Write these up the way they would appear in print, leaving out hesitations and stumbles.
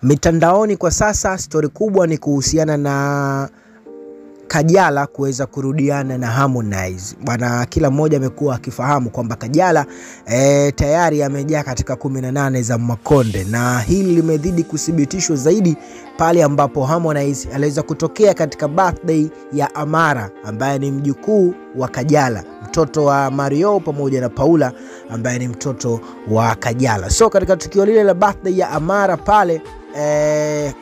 Mitandaoni kwa sasa story kubwa ni kuhusiana na Kajala kuweza kurudiana na Harmonize. Bwana, kila mmoja amekuwa akifahamu kwamba Kajala tayari amejaa katika 18 za Makonde, na hili limezidi kuthibitishwa zaidi pale ambapo Harmonize aliweza kutokea katika birthday ya Amara ambaye ni mjukuu wa Kajala, mtoto wa Mario pamoja na Paula ambaye ni mtoto wa Kajala. So katika tukio lile la birthday ya Amara pale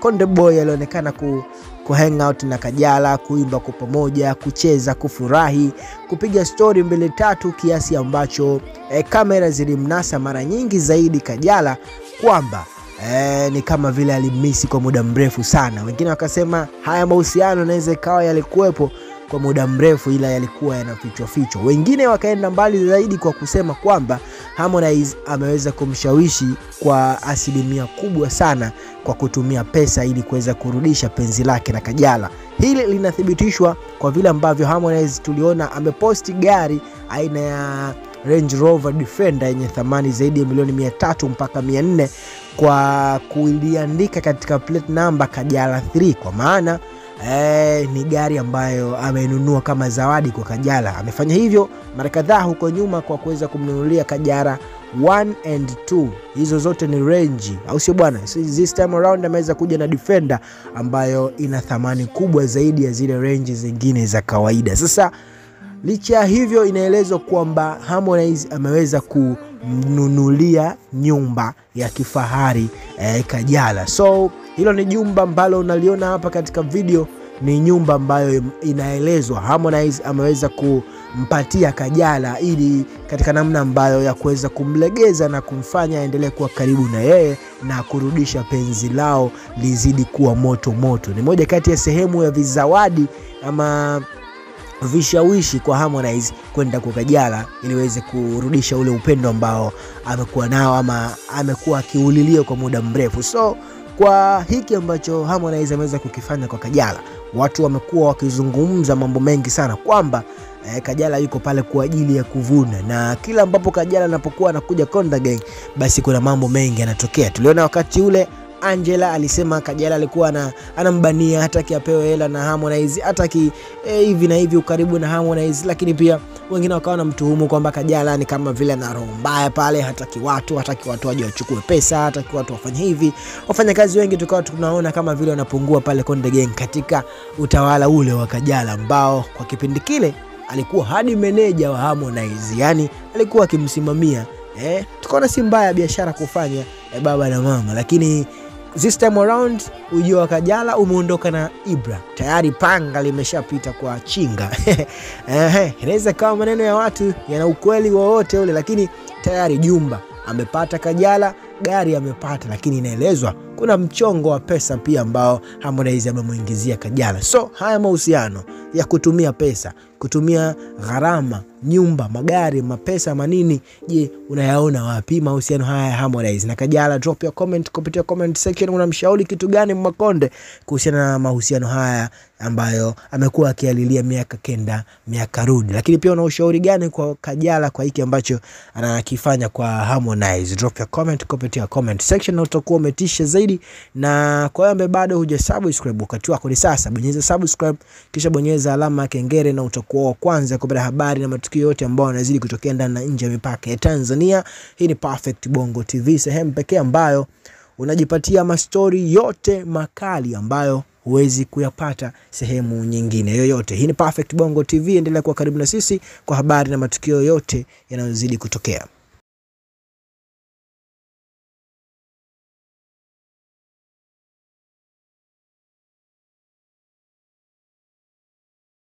Konde Boy alionekana ku hang out na Kajala, kuimba kwa pamoja, kucheza, kufurahi, kupiga story mbele tatu, kiasi ambacho kamera zilimnasa mara nyingi zaidi Kajala kwamba ni kama vile alimisi kwa muda mrefu sana. Wengine wakasema haya mahusiano yanaweza ikawa yalikuwepo kwa muda mrefu ila yalikuwa yanafichwa. Wengine wakaenda mbali zaidi kwa kusema kwamba Harmonize ameweza kumshawishi kwa asilimia kubwa sana kwa kutumia pesa ili kuweza kurudisha penzi lake na Kajala. Hili linathibitishwa kwa vile ambavyo Harmonize tuliona ameposti gari aina ya Range Rover Defender yenye thamani zaidi ya milioni 300 mpaka 400 kwa kuliandika katika plate number Kajala 3, kwa maana ni gari ambayo amenunua kama zawadi kwa Kajala. Amefanya hivyo mara kadhaa huko nyuma kwa kuweza kumnunulia Kajala 1 and 2. Hizo zote ni Range, au sio bwana? So this time around ameweza kuja na Defender ambayo ina thamani kubwa zaidi ya zile Range zingine za kawaida. Sasa licha ya hivyo, inaelezwa kwamba Harmonize ameweza kumnunulia nyumba ya kifahari Kajala. So hilo ni jumba ambalo unaliona hapa katika video, ni nyumba ambayo inaelezwa Harmonize ameweza kumpatia Kajala ili katika namna ambayo ya kuweza kumlegeza na kumfanya aendelee kuwa karibu na yeye na kurudisha penzi lao lizidi kuwa moto. Ni moja kati ya sehemu ya vizawadi ama vishawishi kwa Harmonize kwenda kwa Kajala ili weze kurudisha ule upendo ambao amekuwa nao ama amekuwa akiulilia kwa muda mrefu. So kwa hiki ambacho Harmonize ameweza kukifanya kwa Kajala, watu wamekuwa wakizungumza mambo mengi sana kwamba Kajala yuko pale kwa ajili ya kuvuna, na kila ambapo Kajala anapokuwa anakuja Konda Gang basi kuna mambo mengi yanatokea. Tuliona wakati ule Angela alisema Kajala alikuwa anambania hataki apewe hela na Harmonize, hataki hivi na hivi ukaribu na Harmonize, lakini pia wengine wakawa wanamtuhumu kwamba Kajala ni kama vile ana roho mbaya pale, hataki watu waje wachukue pesa, hataki watu wafanye hivi. Wafanyakazi wengi tukawa tunaona kama vile wanapungua pale Konde Gang katika utawala ule wa Kajala ambao kwa kipindi kile alikuwa hadi meneja wa Harmonize, yani alikuwa akimsimamia. Tukaona si mbaya biashara kufanya baba na mama, lakini this time around ujio wa Kajala umeondoka na Ibra. Tayari panga limeshapita kwa chinga. Inaweza kama maneno ya watu yana ukweli wowote ule, lakini tayari jumba amepata Kajala, gari amepata, lakini inaelezwa kuna mchongo wa pesa pia ambao Harmonize amemuingizia Kajala. So haya mahusiano ya kutumia pesa, kutumia gharama, nyumba, magari, mapesa, manini, je, unayaona wapi mahusiano haya ya Harmonize na Kajala? Drop your comment kupitia comment section. Unamshauri kitu gani Makonde kuhusiana na mahusiano haya ambayo amekuwa akialilia miaka kenda miaka rudi? Lakini pia una ushauri gani kwa Kajala kwa hiki ambacho anakifanya kwa Harmonize? Drop your comment kupitia comment section na utakuwa umetisha zaidi. Na kwa wewe bado hujasubscribe, wakati wako ni sasa. Bonyeza subscribe kisha bonyeza alama ya kengele na utakuwa wa kwanza kupata habari na matukio yote ambayo yanazidi kutokea ndani na nje ya mipaka ya Tanzania. Hii ni Perfect Bongo TV, sehemu pekee ambayo unajipatia mastori yote makali ambayo huwezi kuyapata sehemu nyingine yoyote. Hii ni Perfect Bongo TV, endelea kuwa karibu na sisi kwa habari na matukio yote yanayozidi kutokea.